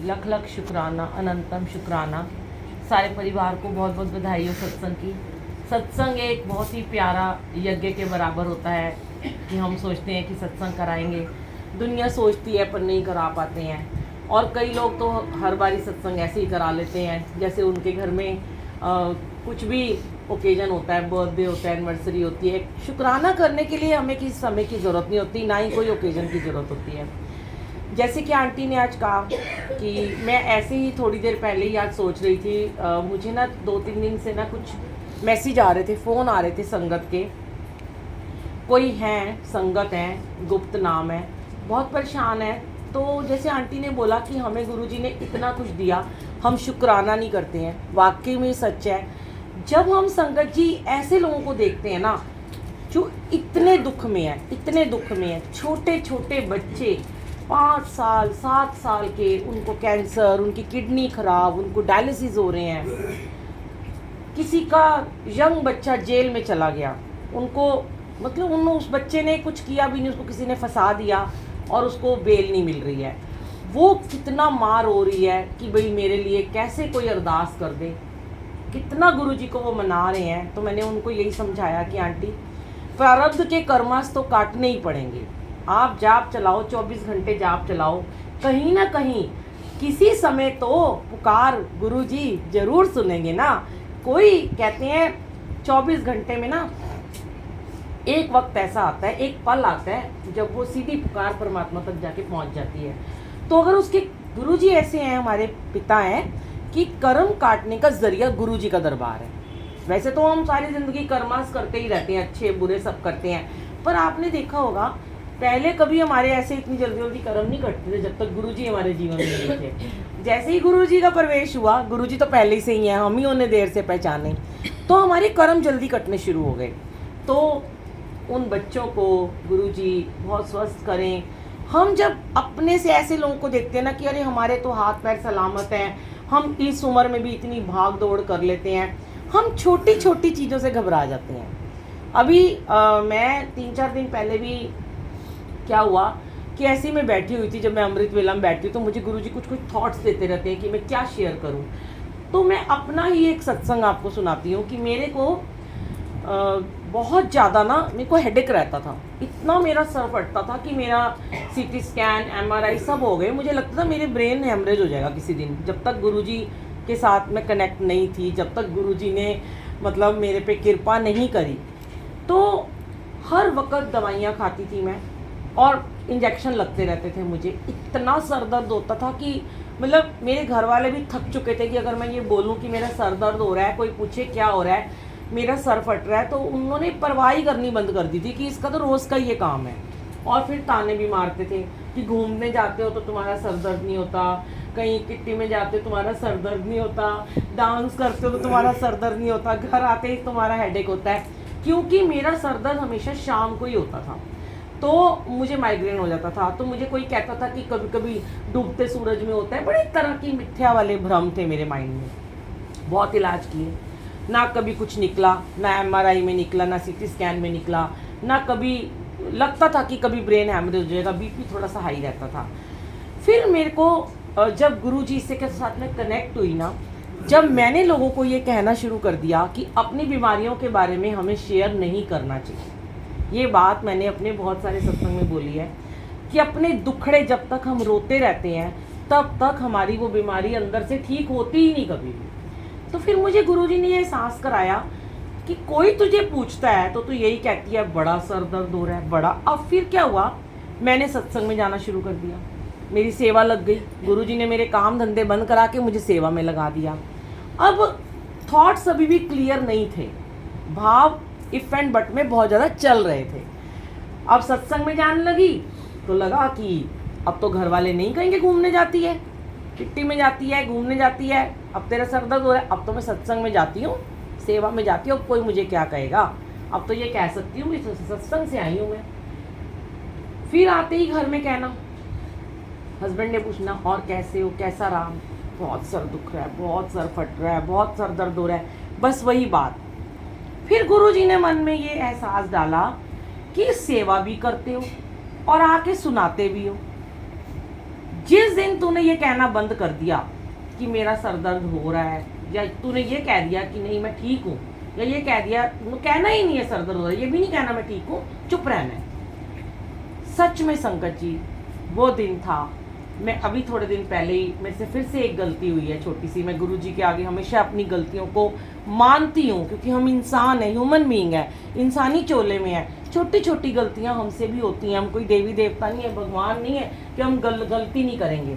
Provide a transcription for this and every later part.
लख लख शुक्राना, अनंतम शुक्राना। सारे परिवार को बहुत बहुत बधाई हो सत्संग की। सत्संग एक बहुत ही प्यारा यज्ञ के बराबर होता है कि हम सोचते हैं कि सत्संग कराएंगे, दुनिया सोचती है पर नहीं करा पाते हैं। और कई लोग तो हर बारी सत्संग ऐसे ही करा लेते हैं, जैसे उनके घर में कुछ भी ओकेजन होता है, बर्थडे होता है, एनिवर्सरी होती है, शुक्राना करने के लिए हमें किसी समय की ज़रूरत नहीं होती, ना ही कोई ओकेजन की ज़रूरत होती है। जैसे कि आंटी ने आज कहा कि मैं ऐसे ही थोड़ी देर पहले ही आज सोच रही थी, मुझे ना 2-3 दिन से ना कुछ मैसेज आ रहे थे, फ़ोन आ रहे थे संगत के। कोई हैं, संगत हैं, गुप्त नाम है, बहुत परेशान है। तो जैसे आंटी ने बोला कि हमें गुरुजी ने इतना कुछ दिया, हम शुक्राना नहीं करते हैं। वाकई में सच है। जब हम संगत जी ऐसे लोगों को देखते हैं ना जो इतने दुख में है, इतने दुख में है, छोटे छोटे बच्चे 5 साल 7 साल के, उनको कैंसर, उनकी किडनी खराब, उनको डायलिसिस हो रहे हैं। किसी का यंग बच्चा जेल में चला गया, उनको मतलब उस बच्चे ने कुछ किया भी नहीं, उसको किसी ने फंसा दिया और उसको बेल नहीं मिल रही है। वो कितना मार हो रही है कि भाई मेरे लिए कैसे कोई अरदास कर दे, कितना गुरुजी को वो मना रहे हैं। तो मैंने उनको यही समझाया कि आंटी, प्रारब्ध के कर्मास तो काटने ही पड़ेंगे। आप जाप चलाओ, 24 घंटे जाप चलाओ, कहीं ना कहीं किसी समय तो पुकार गुरुजी जरूर सुनेंगे ना। कोई कहते हैं 24 घंटे में ना एक वक्त ऐसा आता है, एक पल आता है जब वो सीधी पुकार परमात्मा तक जाके पहुंच जाती है। तो अगर उसके गुरुजी ऐसे हैं, हमारे पिता हैं, कि कर्म काटने का जरिया गुरुजी का दरबार है। वैसे तो हम सारी जिंदगी कर्मास करते ही रहते हैं, अच्छे बुरे सब करते हैं, पर आपने देखा होगा पहले कभी हमारे ऐसे इतनी जल्दी जल्दी कर्म नहीं करते थे जब तक गुरुजी हमारे जीवन में नहीं थे। जैसे ही गुरुजी का प्रवेश हुआ, गुरुजी तो पहले ही से ही हैं, हम ही उन्हें देर से पहचाने, तो हमारे कर्म जल्दी कटने शुरू हो गए। तो उन बच्चों को गुरुजी बहुत स्वस्थ करें। हम जब अपने से ऐसे लोगों को देखते हैं ना कि अरे हमारे तो हाथ पैर सलामत हैं, हम इस उम्र में भी इतनी भाग दौड़ कर लेते हैं, हम छोटी छोटी चीज़ों से घबरा जाते हैं। अभी मैं 3-4 दिन पहले भी क्या हुआ कि ऐसी मैं बैठी हुई थी, जब मैं अमृत वेला में बैठी हूँ तो मुझे गुरुजी कुछ कुछ थॉट्स देते रहते हैं कि मैं क्या शेयर करूँ। तो मैं अपना ही एक सत्संग आपको सुनाती हूँ कि मेरे को बहुत ज़्यादा ना मेरे को हेडेक रहता था, इतना मेरा सर फटता था कि मेरा सीटी स्कैन MRI सब हो गए। मुझे लगता था मेरे ब्रेन हेमरेज हो जाएगा किसी दिन, जब तक गुरुजी के साथ मैं कनेक्ट नहीं थी, जब तक गुरुजी ने मतलब मेरे पे कृपा नहीं करी। तो हर वक्त दवाइयाँ खाती थी मैं और इंजेक्शन लगते रहते थे। मुझे इतना सर दर्द होता था कि मतलब मेरे घर वाले भी थक चुके थे कि अगर मैं ये बोलूँ कि मेरा सर दर्द हो रहा है, कोई पूछे क्या हो रहा है, मेरा सर फट रहा है, तो उन्होंने परवाही करनी बंद कर दी थी कि इसका तो रोज़ का ये काम है। और फिर ताने भी मारते थे कि घूमने जाते हो तो तुम्हारा सर दर्द नहीं होता, कहीं किट्टी में जाते हो तुम्हारा सर दर्द नहीं होता, डांस करते हो तो तुम्हारा सर दर्द नहीं होता, घर आते ही तुम्हारा हेडेक होता है। क्योंकि मेरा सर दर्द हमेशा शाम को ही होता था, तो मुझे माइग्रेन हो जाता था। तो मुझे कोई कहता था कि कभी कभी डूबते सूरज में होता है। बड़े तरह की मिथ्या वाले भ्रम थे मेरे माइंड में। बहुत इलाज किए, ना कभी कुछ निकला, ना MRI में निकला, ना CT स्कैन में निकला, ना कभी लगता था कि कभी ब्रेन हैमरेज हो जाएगा, BP थोड़ा सा हाई रहता था। फिर मेरे को जब गुरुजी से के साथ में कनेक्ट हुई ना, जब मैंने लोगों को ये कहना शुरू कर दिया कि अपनी बीमारियों के बारे में हमें शेयर नहीं करना चाहिए। ये बात मैंने अपने बहुत सारे सत्संग में बोली है कि अपने दुखड़े जब तक हम रोते रहते हैं तब तक हमारी वो बीमारी अंदर से ठीक होती ही नहीं कभी भी। तो फिर मुझे गुरुजी ने ये एहसास कराया कि कोई तुझे पूछता है तो तू यही कहती है बड़ा सर दर्द हो रहा है, बड़ा। अब फिर क्या हुआ, मैंने सत्संग में जाना शुरू कर दिया, मेरी सेवा लग गई। गुरुजी ने मेरे काम धंधे बंद करा के मुझे सेवा में लगा दिया। अब थॉट्स अभी भी क्लियर नहीं थे, भाव इफ एंड बट में बहुत ज़्यादा चल रहे थे। अब सत्संग में जाने लगी तो लगा कि अब तो घर वाले नहीं कहेंगे घूमने जाती है, किट्टी में जाती है, घूमने जाती है, अब तेरा सर दर्द हो रहा है। अब तो मैं सत्संग में जाती हूँ, सेवा में जाती हूँ, अब कोई मुझे क्या कहेगा। अब तो ये कह सकती हूँ कि सत्संग से आई हूँ मैं। फिर आते ही घर में कहना, हस्बैंड ने पूछना और कैसे हो, कैसा रहा, बहुत सर दुख रहा है, बहुत सर फट रहा है, बहुत सर दर्द हो रहा है, बस वही बात। फिर गुरुजी ने मन में ये एहसास डाला कि सेवा भी करते हो और आके सुनाते भी हो। जिस दिन तूने ये कहना बंद कर दिया कि मेरा सर दर्द हो रहा है, या तूने ये कह दिया कि नहीं मैं ठीक हूँ, या ये कह दिया, कहना ही नहीं है सर दर्द हो रहा है, ये भी नहीं कहना मैं ठीक हूँ, चुप रहना है। सच में संकट जी वो दिन था। मैं अभी थोड़े दिन पहले ही मेरे से फिर से एक गलती हुई है छोटी सी। मैं गुरुजी के आगे हमेशा अपनी गलतियों को मानती हूँ, क्योंकि हम इंसान हैं, ह्यूमन बीइंग है, इंसानी चोले में है। छोटी छोटी गलतियाँ हमसे भी होती हैं, हम कोई देवी देवता नहीं है, भगवान नहीं है कि हम गलती नहीं करेंगे।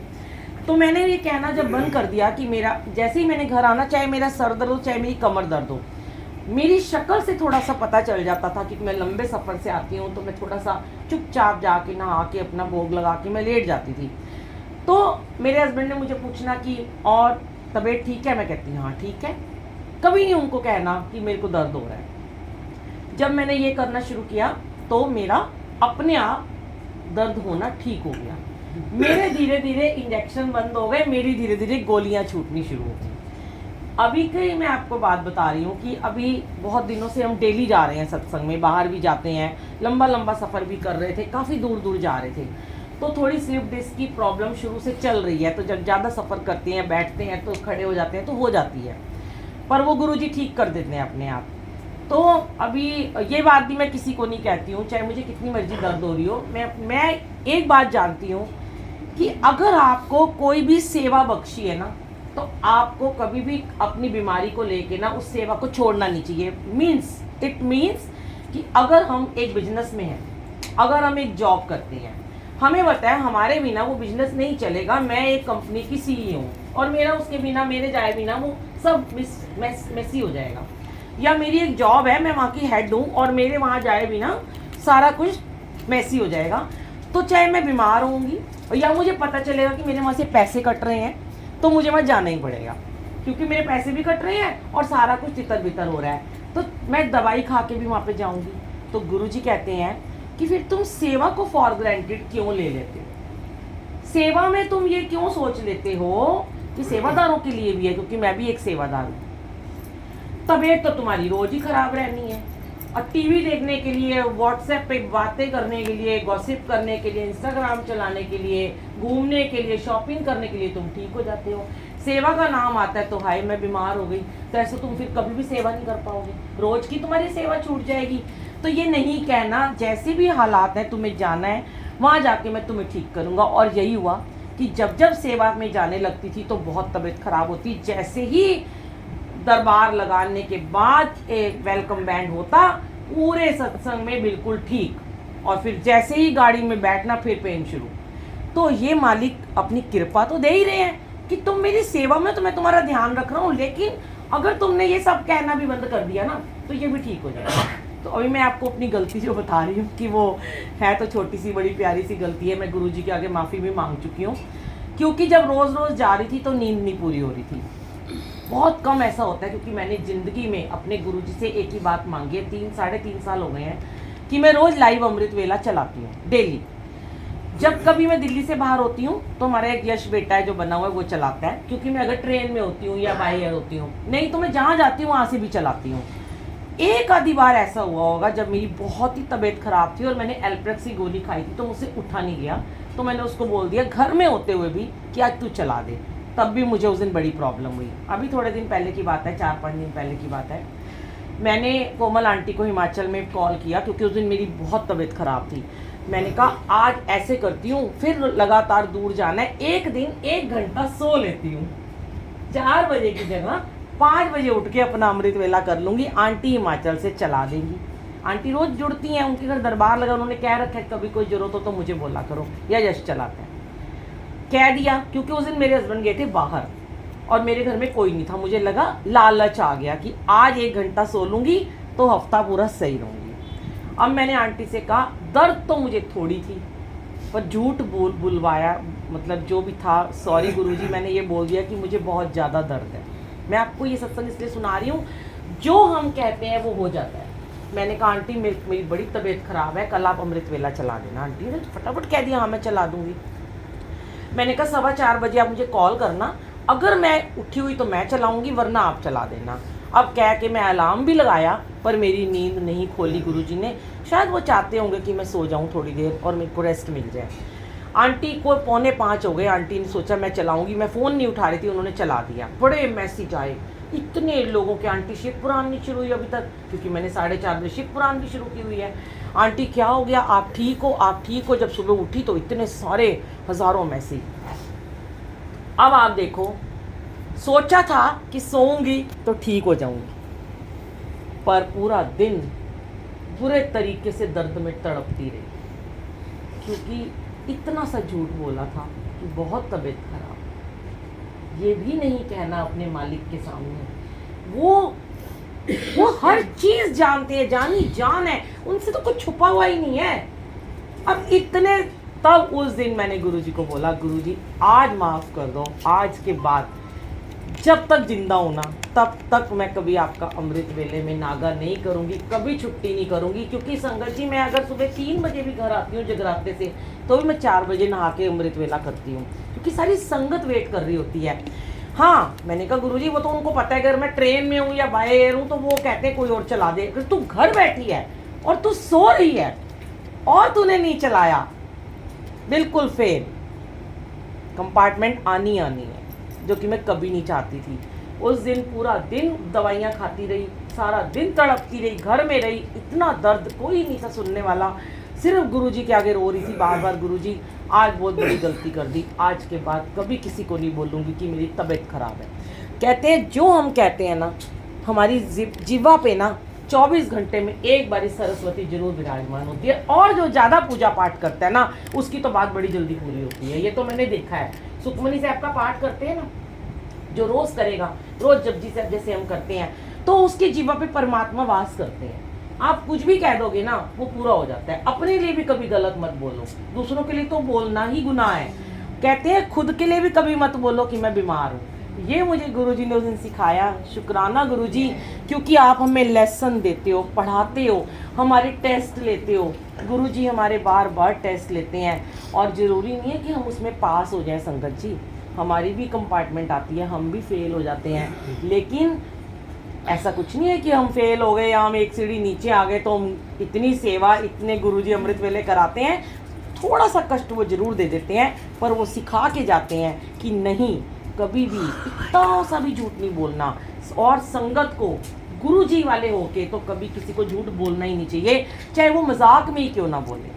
तो मैंने ये कहना जब बंद कर दिया कि मेरा जैसे ही मैंने घर आना, चाहे मेरा सर दर्द हो चाहे मेरी कमर दर्द हो, मेरी शक्ल से थोड़ा सा पता चल जाता था कि मैं लंबे सफ़र से आती हूँ, तो मैं थोड़ा सा चुपचाप जाके नहा के अपना भोग लगा के मैं लेट जाती थी। तो मेरे हस्बैंड ने मुझे पूछना कि और तबीयत ठीक है, मैं कहती हाँ ठीक है। कभी नहीं उनको कहना कि मेरे को दर्द हो रहा है। जब मैंने ये करना शुरू किया तो मेरा अपने आप दर्द होना ठीक हो गया। मेरे धीरे धीरे इंजेक्शन बंद हो गए, मेरी धीरे धीरे गोलियां छूटनी शुरू हो गई। अभी की मैं आपको बात बता रही हूँ कि अभी बहुत दिनों से हम डेली जा रहे हैं सत्संग में, बाहर भी जाते हैं, लंबा लंबा सफ़र भी कर रहे थे, काफ़ी दूर दूर जा रहे थे। तो थोड़ी स्लिप डिस्क की प्रॉब्लम शुरू से चल रही है, तो जब ज़्यादा सफ़र करते हैं, बैठते हैं तो खड़े हो जाते हैं तो हो जाती है, पर वो गुरुजी ठीक कर देते हैं अपने आप। तो अभी ये बात भी मैं किसी को नहीं कहती हूँ, चाहे मुझे कितनी मर्जी दर्द हो रही हो, मैं एक बात जानती हूँ कि अगर आपको कोई भी सेवा बख्शी है ना, तो आपको कभी भी अपनी बीमारी को लेके ना उस सेवा को छोड़ना नहीं चाहिए। इट मीन्स कि अगर हम एक बिजनेस में हैं, अगर हम एक जॉब करते हैं, हमें बताया हमारे बिना वो बिजनेस नहीं चलेगा। मैं एक कंपनी की सीईओ हूँ और मेरा उसके बिना, मेरे जाए बिना वो सब मेसी हो जाएगा। या मेरी एक जॉब है, मैं वहाँ की हेड हूँ और मेरे वहाँ जाए बिना सारा कुछ मेसी हो जाएगा। तो चाहे मैं बीमार होंगी या मुझे पता चलेगा कि मेरे वहाँ से पैसे कट रहे हैं, तो मुझे वहाँ जाना ही पड़ेगा, क्योंकि मेरे पैसे भी कट रहे हैं और सारा कुछ तितर बितर हो रहा है, तो मैं दवाई खा के भी वहाँ पे जाऊँगी। तो गुरुजी कहते हैं कि फिर तुम सेवा को फॉर ग्रांटेड क्यों ले लेते हो? सेवा में तुम ये क्यों सोच लेते हो कि सेवादारों के लिए भी है, क्योंकि मैं भी एक सेवादार हूँ। तबीयत तो तुम्हारी रोज ही खराब रहनी है, और टीवी देखने के लिए, व्हाट्सएप पे बातें करने के लिए, गॉसिप करने के लिए, इंस्टाग्राम चलाने के लिए, घूमने के लिए, शॉपिंग करने के लिए तुम ठीक हो जाते हो। सेवा का नाम आता है तो हाय मैं बीमार हो गई, तो ऐसे तुम फिर कभी भी सेवा नहीं कर पाओगे, रोज की तुम्हारी सेवा छूट जाएगी। तो ये नहीं कहना, जैसे भी हालात हैं तुम्हें जाना है, वहाँ जाके मैं तुम्हें ठीक करूँगा। और यही हुआ कि जब जब सेवा में जाने लगती थी तो बहुत तबीयत खराब होती। जैसे ही दरबार लगाने के बाद एक वेलकम बैंड होता, पूरे सत्संग में बिल्कुल ठीक, और फिर जैसे ही गाड़ी में बैठना फिर पेन शुरू। तो ये मालिक अपनी कृपा तो दे ही रहे हैं कि तुम मेरी सेवा में, तो मैं तुम्हारा ध्यान रख रहा हूँ, लेकिन अगर तुमने ये सब कहना भी बंद कर दिया ना, तो ये भी ठीक हो जाएगा। तो अभी मैं आपको अपनी गलती जो बता रही हूँ कि वो है तो छोटी सी बड़ी प्यारी सी गलती है। मैं गुरुजी के आगे माफ़ी भी मांग चुकी हूँ, क्योंकि जब रोज़ रोज़ जा रही थी तो नींद नहीं पूरी हो रही थी। बहुत कम ऐसा होता है, क्योंकि मैंने ज़िंदगी में अपने गुरुजी से एक ही बात मांगी है, 3-3.5 साल हो गए हैं कि मैं रोज़ लाइव अमृत वेला चलाती हूँ डेली। जब कभी मैं दिल्ली से बाहर होती हूँ तो हमारा एक यश बेटा है जो बना हुआ है, वो चलाता है, क्योंकि मैं अगर ट्रेन में होती हूँ या बाई एयर होती हूँ, नहीं तो मैं जहाँ जाती हूँ वहाँ से भी चलाती हूँ। एक आधी बार ऐसा हुआ होगा जब मेरी बहुत ही तबीयत ख़राब थी और मैंने एल्प्रेक्स की गोली खाई थी, तो मुझसे उठा नहीं गया, तो मैंने उसको बोल दिया घर में होते हुए भी कि आज तू चला दे। तब भी मुझे उस दिन बड़ी प्रॉब्लम हुई। अभी थोड़े दिन पहले की बात है, 4-5 दिन पहले की बात है, मैंने कोमल आंटी को हिमाचल में कॉल किया, क्योंकि उस दिन मेरी बहुत तबीयत ख़राब थी। मैंने कहा आज ऐसे करती हूँ, फिर लगातार दूर जाना है, एक दिन 1 घंटा सो लेती हूँ, 4 बजे की जगह 5 बजे उठ के अपना अमृत वेला कर लूँगी, आंटी हिमाचल से चला देंगी। आंटी रोज़ जुड़ती हैं, उनके घर दरबार लगा, उन्होंने कह रखा है कभी कोई ज़रूरत हो तो मुझे बोला करो, या यश चलाता है। कह दिया, क्योंकि उस दिन मेरे हस्बैंड गए थे बाहर और मेरे घर में कोई नहीं था। मुझे लगा, लालच आ गया कि आज 1 घंटा सो लूँगी तो हफ्ता पूरा सही रहूँगी। अब मैंने आंटी से कहा दर्द तो मुझे थोड़ी थी, पर झूठ बुलवाया, मतलब जो भी था, सॉरी गुरुजी, मैंने ये बोल दिया कि मुझे बहुत ज़्यादा दर्द है। मैं आपको ये सत्संग इसलिए सुना रही हूँ, जो हम कहते हैं वो हो जाता है। मैंने कहा आंटी मेरी बड़ी तबीयत ख़राब है, कल आप अमृत वेला चला देना। आंटी ने फटाफट कह दिया हाँ मैं चला दूँगी। मैंने कहा 4:15 बजे आप मुझे कॉल करना, अगर मैं उठी हुई तो मैं चलाऊँगी, वरना आप चला देना। अब कह के मैं अलार्म भी लगाया, पर मेरी नींद नहीं खोली गुरुजी ने। शायद वो चाहते होंगे कि मैं सो जाऊँ थोड़ी देर और मेरे को रेस्ट मिल जाए। आंटी को 4:45 हो गए, आंटी ने सोचा मैं चलाऊंगी, मैं फ़ोन नहीं उठा रही थी, उन्होंने चला दिया। बड़े मैसेज आए इतने लोगों के, आंटी शिफ्ट पुरान नहीं शुरू हुई अभी तक, क्योंकि मैंने 4:30 बजे शिफ्ट पुरान भी शुरू की हुई है। आंटी क्या हो गया, आप ठीक हो, आप ठीक हो। जब सुबह उठी तो इतने सारे हज़ारों मैसेज। अब आप देखो, सोचा था कि सोऊंगी तो ठीक हो जाऊंगी, पर पूरा दिन बुरे तरीके से दर्द में तड़पती रही, क्योंकि इतना सा झूठ बोला था कि बहुत तबीयत खराब। ये भी नहीं कहना अपने मालिक के सामने, वो हर चीज़ जानते हैं, जानी जान है, उनसे तो कुछ छुपा हुआ ही नहीं है। अब इतने, तब उस दिन मैंने गुरुजी को बोला, गुरुजी आज माफ़ कर दो, आज के बाद जब तक जिंदा होना तब तक मैं कभी आपका अमृत वेले में नागा नहीं करूंगी, कभी छुट्टी नहीं करूंगी। क्योंकि संगत जी, मैं अगर सुबह 3 बजे भी घर आती हूँ जगराते से, तो भी मैं 4 बजे नहा के अमृत वेला करती हूँ, क्योंकि सारी संगत वेट कर रही होती है। हाँ, मैंने कहा गुरुजी वो तो उनको पता है, अगर मैं ट्रेन में हूँ या बाय एयर हूँ तो वो कहते हैं कोई और चला दे। अगर तू घर बैठी है और तू सो रही है और तूने नहीं चलाया, बिल्कुल फेल। कंपार्टमेंट आनी है, जो कि मैं कभी नहीं चाहती थी। उस दिन पूरा दिन दवाइयाँ खाती रही, सारा दिन तड़पती रही, घर में रही, इतना दर्द, कोई नहीं था सुनने वाला, सिर्फ गुरुजी के आगे रो रही थी बार बार, गुरुजी आज बहुत बड़ी गलती कर दी, आज के बाद कभी किसी को नहीं बोलूँगी कि मेरी तबीयत खराब है। कहते हैं जो हम कहते हैं ना, हमारी जीवा पे ना 24 घंटे में एक बारी सरस्वती जरूर विराजमान होती है, और जो ज़्यादा पूजा पाठ करता है ना, उसकी तो बात बड़ी जल्दी पूरी होती है। ये तो मैंने देखा है। सुखमनी साहब का पाठ करते हैं ना, जो रोज़ करेगा, रोज़ जपजी साहब जैसे हम करते हैं, तो उसकी जीवा पे परमात्मा वास करते हैं। आप कुछ भी कह दोगे ना, वो पूरा हो जाता है। अपने लिए भी कभी गलत मत बोलो, दूसरों के लिए तो बोलना ही गुनाह है। कहते हैं खुद के लिए भी कभी मत बोलो कि मैं बीमार हूँ। ये मुझे गुरुजी ने उस दिन सिखाया। शुक्राना गुरुजी, क्योंकि आप हमें लेसन देते हो, पढ़ाते हो, हमारे टेस्ट लेते हो। गुरुजी हमारे बार बार टेस्ट लेते हैं, और ज़रूरी नहीं है कि हम उसमें पास हो जाएं। संगत जी, हमारी भी कंपार्टमेंट आती है, हम भी फेल हो जाते हैं, लेकिन ऐसा कुछ नहीं है कि हम फेल हो गए या हम एक सीढ़ी नीचे आ गए तो हम इतनी सेवा, इतने गुरुजी अमृत वेले कराते हैं, थोड़ा सा कष्ट वो ज़रूर दे देते हैं, पर वो सिखा के जाते हैं कि नहीं, कभी भी इतना सा भी झूठ नहीं बोलना। और संगत को गुरुजी वाले होके तो कभी किसी को झूठ बोलना ही नहीं चाहिए, चाहे वो मजाक में ही क्यों ना बोले।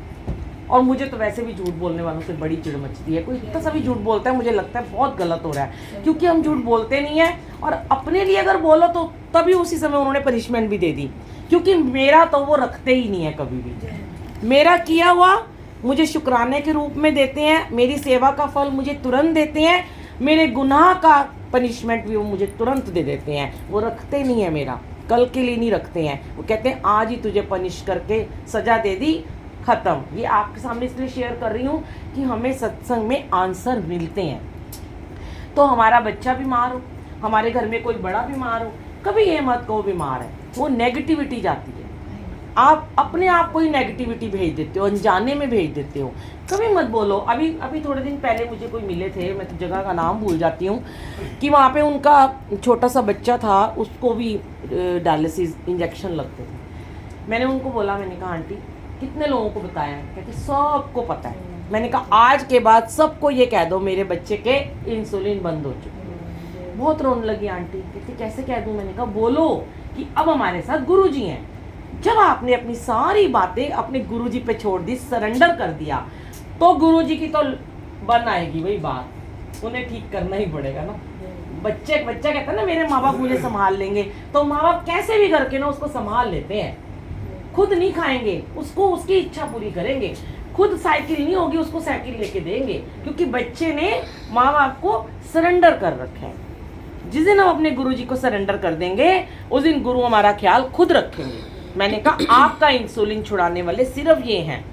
और मुझे तो वैसे भी झूठ बोलने वालों से बड़ी चिढ़ मचती है। कोई इतना सा भी झूठ बोलता है, मुझे लगता है बहुत गलत हो रहा है, क्योंकि हम झूठ बोलते नहीं है, और अपने लिए अगर बोलो तो तभी उसी समय उन्होंने पनिशमेंट भी दे दी, क्योंकि मेरा तो वो रखते ही नहीं है कभी भी। मेरा किया हुआ मुझे शुक्राने के रूप में देते हैं, मेरी सेवा का फल मुझे तुरंत देते हैं, मेरे गुनाह का पनिशमेंट भी वो मुझे तुरंत दे देते हैं। वो रखते नहीं है, मेरा कल के लिए नहीं रखते हैं। वो कहते हैं आज ही तुझे पनिश करके सजा दे दी, ख़त्म। ये आपके सामने इसलिए शेयर कर रही हूँ कि हमें सत्संग में आंसर मिलते हैं। तो हमारा बच्चा बीमार हो, हमारे घर में कोई बड़ा बीमार हो, कभी ये मत कहो बीमार है, वो नेगेटिविटी जाती है। आप अपने आप को ही नेगेटिविटी भेज देते हो, अनजाने में भेज देते हो। कभी मत बोलो। अभी थोड़े दिन पहले मुझे कोई मिले थे, मैं तो जगह का नाम भूल जाती हूँ, कि वहाँ पे उनका छोटा सा बच्चा था, उसको भी डायलिसिस इंजेक्शन लगते थे। मैंने उनको बोला, मैंने कहा आंटी कितने लोगों को बताया? कहते सबको पता है। मैंने कहा आज के बाद सबको ये कह दो मेरे बच्चे के इंसुलिन बंद हो चुके। बहुत रोने लगी आंटी, कहती कैसे कह दूँ? मैंने कहा बोलो कि अब हमारे साथ गुरुजी हैं। जब आपने अपनी सारी बातें अपने गुरुजी पे छोड़ दी, सरेंडर कर दिया, तो गुरुजी की तो बन आएगी वही बात, उन्हें ठीक करना ही पड़ेगा ना। बच्चा कहता है ना मेरे माँ बाप मुझे संभाल लेंगे, तो माँ बाप कैसे भी करके ना उसको संभाल लेते हैं। खुद नहीं खाएंगे, उसको उसकी इच्छा पूरी करेंगे। खुद साइकिल नहीं होगी, उसको साइकिल लेके देंगे, क्योंकि बच्चे ने माँ बाप को सरेंडर कर रखा है। जिस दिन हम अपने गुरुजी को सरेंडर कर देंगे, उस दिन गुरु हमारा ख्याल खुद रखेंगे। मैंने कहा आपका इंसुलिन छुड़ाने वाले सिर्फ ये हैं,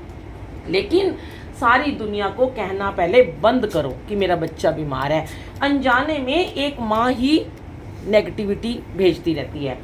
लेकिन सारी दुनिया को कहना पहले बंद करो कि मेरा बच्चा बीमार है। अनजाने में एक माँ ही नेगेटिविटी भेजती रहती है।